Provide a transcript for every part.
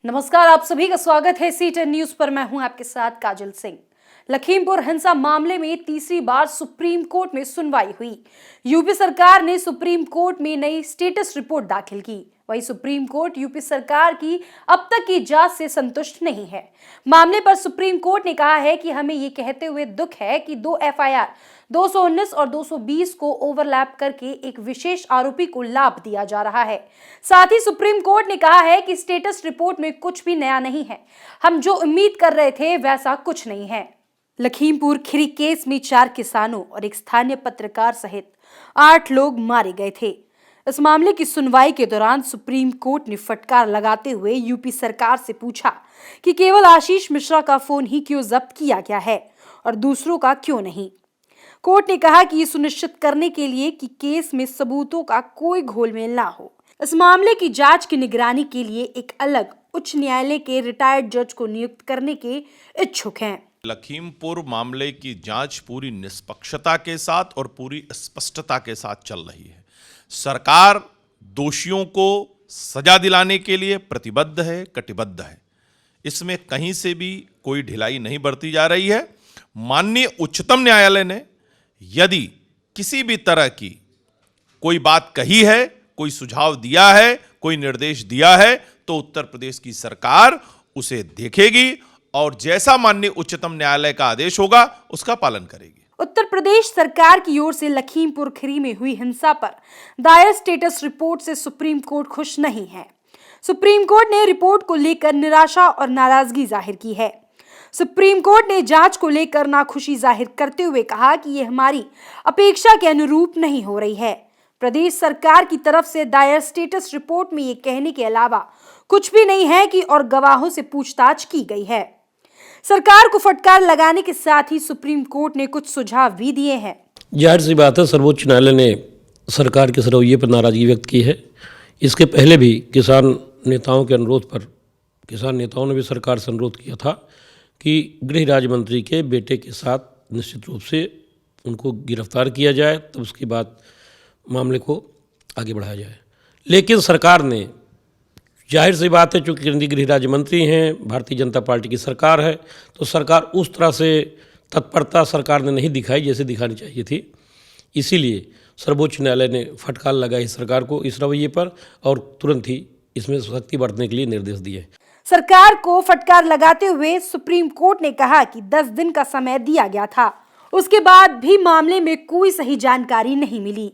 नमस्कार, आप सभी का स्वागत है C10 न्यूज पर। मैं हूं आपके साथ काजल सिंह। लखीमपुर हिंसा मामले में तीसरी बार सुप्रीम कोर्ट में सुनवाई हुई। यूपी सरकार ने सुप्रीम कोर्ट में नई स्टेटस रिपोर्ट दाखिल की। वहीं सुप्रीम कोर्ट यूपी सरकार की अब तक की जांच से संतुष्ट नहीं है। मामले पर सुप्रीम कोर्ट ने कहा है कि हमें ये कहते हुए दुख है कि 2 FIR 219 और 220 को ओवरलैप करके एक विशेष आरोपी को लाभ दिया जा रहा है। साथ ही सुप्रीम कोर्ट ने कहा है कि स्टेटस रिपोर्ट में कुछ भी नया नहीं है। हम जो उम्मीद कर रहे थे वैसा कुछ नहीं है। लखीमपुर खीरी केस में 4 किसानों और एक स्थानीय पत्रकार सहित 8 लोग मारे गए थे। इस मामले की सुनवाई के दौरान सुप्रीम कोर्ट ने फटकार लगाते हुए यूपी सरकार से पूछा कि केवल आशीष मिश्रा का फोन ही क्यों जब्त किया गया है और दूसरों का क्यों नहीं। कोर्ट ने कहा कि ये सुनिश्चित करने के लिए कि केस में सबूतों का कोई घोलमेल ना हो, इस मामले की जांच की निगरानी के लिए एक अलग उच्च न्यायालय के रिटायर्ड जज को नियुक्त करने के इच्छुक हैं। लखीमपुर मामले की जांच पूरी निष्पक्षता के साथ और पूरी स्पष्टता के साथ चल रही है। सरकार दोषियों को सजा दिलाने के लिए प्रतिबद्ध है, कटिबद्ध है। इसमें कहीं से भी कोई ढिलाई नहीं बरती जा रही है। माननीय उच्चतम न्यायालय ने यदि किसी भी तरह की कोई बात कही है, कोई सुझाव दिया है, कोई निर्देश दिया है, तो उत्तर प्रदेश की सरकार उसे देखेगी और जैसा माननीय उच्चतम न्यायालय का आदेश होगा उसका पालन करेगी। उत्तर प्रदेश सरकार की ओर से लखीमपुर खीरी में हुई हिंसा पर दायर स्टेटस रिपोर्ट से सुप्रीम कोर्ट खुश नहीं है। सुप्रीम कोर्ट ने रिपोर्ट को लेकर निराशा और नाराजगी जाहिर की है। सुप्रीम कोर्ट ने जांच को लेकर नाखुशी जाहिर करते हुए कहा कि यह हमारी अपेक्षा के अनुरूप नहीं हो रही है। प्रदेश सरकार की तरफ से दायर स्टेटस रिपोर्ट में ये कहने के अलावा कुछ भी नहीं है कि और गवाहों से पूछताछ की गई है। सरकार को फटकार लगाने के साथ ही सुप्रीम कोर्ट ने कुछ सुझाव भी दिए हैं। जाहिर सी बात है, सर्वोच्च न्यायालय ने सरकार के इस रवैये पर नाराजगी व्यक्त की है। इसके पहले भी किसान नेताओं के अनुरोध पर किसान नेताओं ने भी सरकार से अनुरोध किया था कि गृह राज्य मंत्री के बेटे के साथ निश्चित रूप से उनको गिरफ्तार किया जाए, तब उसके बाद मामले को आगे बढ़ाया जाए। लेकिन सरकार ने, जाहिर सी बात है, चूँकि केंद्रीय गृह राज्य मंत्री हैं, भारतीय जनता पार्टी की सरकार है, तो सरकार उस तरह से तत्परता सरकार ने नहीं दिखाई जैसे दिखानी चाहिए थी। इसीलिए सर्वोच्च न्यायालय ने फटकार लगाई सरकार को इस रवैये पर और तुरंत ही इसमें सख्ती बरतने के लिए निर्देश दिए। सरकार को फटकार लगाते हुए सुप्रीम कोर्ट ने कहा कि 10 दिन का समय दिया गया था, उसके बाद भी मामले में कोई सही जानकारी नहीं मिली।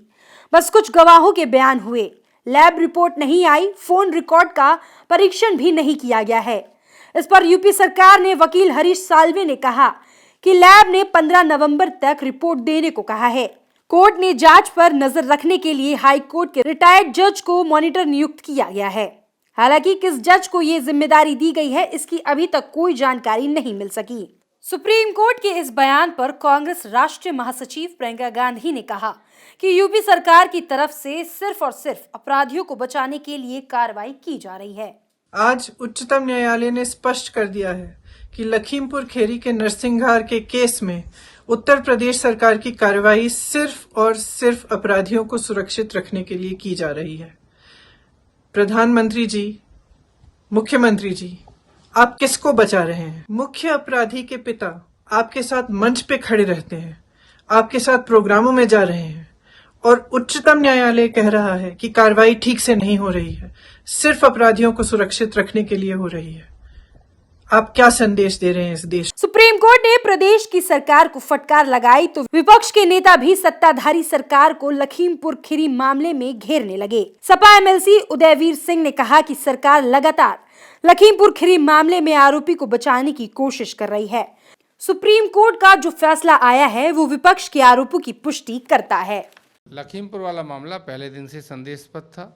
बस कुछ गवाहों के बयान हुए, लैब रिपोर्ट नहीं आई, फोन रिकॉर्ड का परीक्षण भी नहीं किया गया है। इस पर यूपी सरकार ने वकील हरीश साल्वे ने कहा कि लैब ने 15 नवंबर तक रिपोर्ट देने को कहा है। कोर्ट ने जांच पर नजर रखने के लिए हाई कोर्ट के रिटायर्ड जज को मॉनिटर नियुक्त किया गया है। हालांकि किस जज को ये जिम्मेदारी दी गई है, इसकी अभी तक कोई जानकारी नहीं मिल सकी। सुप्रीम कोर्ट के इस बयान पर कांग्रेस राष्ट्रीय महासचिव प्रियंका गांधी ने कहा कि यूपी सरकार की तरफ से सिर्फ और सिर्फ अपराधियों को बचाने के लिए कार्रवाई की जा रही है। आज उच्चतम न्यायालय ने स्पष्ट कर दिया है कि लखीमपुर खीरी के नरसिंहार के केस में उत्तर प्रदेश सरकार की कार्रवाई सिर्फ और सिर्फ अपराधियों को सुरक्षित रखने के लिए की जा रही है। प्रधानमंत्री जी, मुख्यमंत्री जी, आप किसको बचा रहे हैं? मुख्य अपराधी के पिता आपके साथ मंच पे खड़े रहते हैं, आपके साथ प्रोग्रामों में जा रहे हैं और उच्चतम न्यायालय कह रहा है कि कार्रवाई ठीक से नहीं हो रही है, सिर्फ अपराधियों को सुरक्षित रखने के लिए हो रही है। आप क्या संदेश दे रहे हैं इस देश? सुप्रीम कोर्ट ने प्रदेश की सरकार को फटकार लगाई तो विपक्ष के नेता भी सत्ताधारी सरकार को लखीमपुर खीरी मामले में घेरने लगे। सपा MLC उदयवीर सिंह ने कहा कि सरकार लगातार लखीमपुर खीरी मामले में आरोपी को बचाने की कोशिश कर रही है। सुप्रीम कोर्ट का जो फैसला आया है वो विपक्ष के आरोपों की पुष्टि करता है। लखीमपुर वाला मामला पहले दिन से संदेशपद था।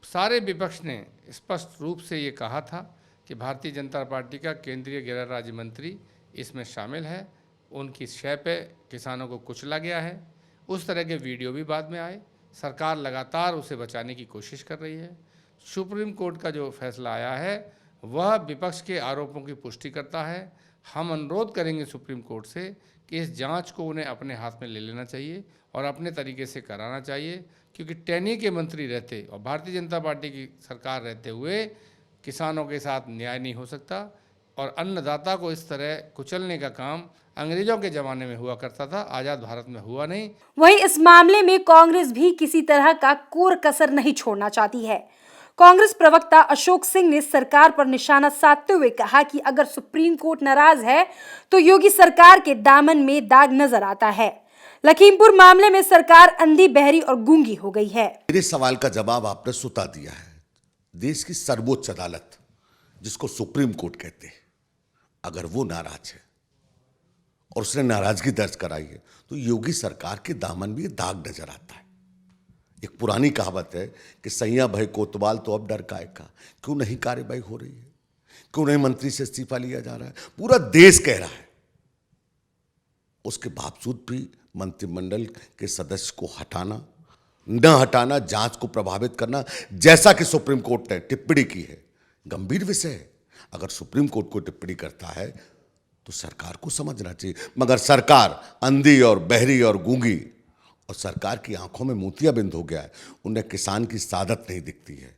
सारे विपक्ष ने स्पष्ट रूप से ये कहा था कि भारतीय जनता पार्टी का केंद्रीय गृह राज्य मंत्री इसमें शामिल है, उनकी शय पे किसानों को कुचला गया है। उस तरह के वीडियो भी बाद में आए। सरकार लगातार उसे बचाने की कोशिश कर रही है। सुप्रीम कोर्ट का जो फैसला आया है वह विपक्ष के आरोपों की पुष्टि करता है। हम अनुरोध करेंगे सुप्रीम कोर्ट से कि इस जांच को उन्हें अपने हाथ में ले लेना चाहिए और अपने तरीके से कराना चाहिए, क्योंकि टैनी के मंत्री रहते और भारतीय जनता पार्टी की सरकार रहते हुए किसानों के साथ न्याय नहीं हो सकता और अन्नदाता को इस तरह कुचलने का काम अंग्रेजों के ज़माने में हुआ करता था, आज़ाद भारत में हुआ नहीं। वहीं इस मामले में कांग्रेस भी किसी तरह का कोर कसर नहीं छोड़ना चाहती है। कांग्रेस प्रवक्ता अशोक सिंह ने सरकार पर निशाना साधते हुए कहा कि अगर सुप्रीम कोर्ट नाराज है तो योगी सरकार के दामन में दाग नजर आता है। लखीमपुर मामले में सरकार अंधी, बहरी और गूंगी हो गई है। मेरे सवाल का जवाब आपने सुता दिया है। देश की सर्वोच्च अदालत, जिसको सुप्रीम कोर्ट कहते हैं, अगर वो नाराज है और उसने नाराजगी दर्ज कराई है तो योगी सरकार के दामन में ये दाग नजर आता है। एक पुरानी कहावत है कि सैया भय कोतवाल तो अब डर काहे का, क्यों नहीं कार्रवाई हो रही है, क्यों नहीं मंत्री से इस्तीफा लिया जा रहा है। पूरा देश कह रहा है, उसके बावजूद भी मंत्रिमंडल के सदस्य को हटाना, न हटाना, जांच को प्रभावित करना, जैसा कि सुप्रीम कोर्ट ने टिप्पणी की है, गंभीर विषय है। अगर सुप्रीम कोर्ट को टिप्पणी करता है तो सरकार को समझना चाहिए, मगर सरकार अंधी और बहरी और गूंगी और सरकार की आंखों में मोतियाबिंद हो गया है। उन्हें किसान की सादत नहीं दिखती है।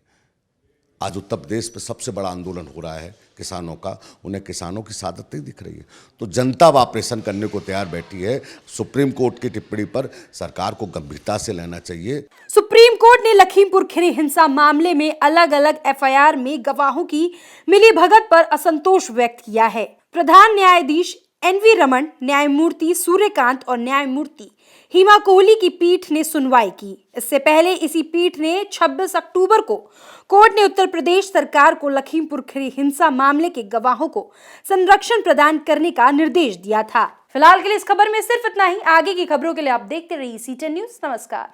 आज उत्तर प्रदेश में सबसे बड़ा आंदोलन हो रहा है किसानों का, उन्हें किसानों की सादत नहीं दिख रही है। तो जनता ऑपरेशन करने को तैयार बैठी है। सुप्रीम कोर्ट की टिप्पणी पर सरकार को गंभीरता से लेना चाहिए। सुप्रीम कोर्ट ने लखीमपुर खीरी हिंसा मामले में अलग अलग एफआईआर में गवाहों की मिलीभगत पर असंतोष व्यक्त किया है। प्रधान न्यायाधीश एनवी रमन, न्यायमूर्ति सूर्यकांत और न्यायमूर्ति हिमा कोहली की पीठ ने सुनवाई की। इससे पहले इसी पीठ ने 26 अक्टूबर को कोर्ट ने उत्तर प्रदेश सरकार को लखीमपुर खीरी हिंसा मामले के गवाहों को संरक्षण प्रदान करने का निर्देश दिया था। फिलहाल के लिए इस खबर में सिर्फ इतना ही। आगे की खबरों के लिए आप देखते रहिए C10 न्यूज़। नमस्कार।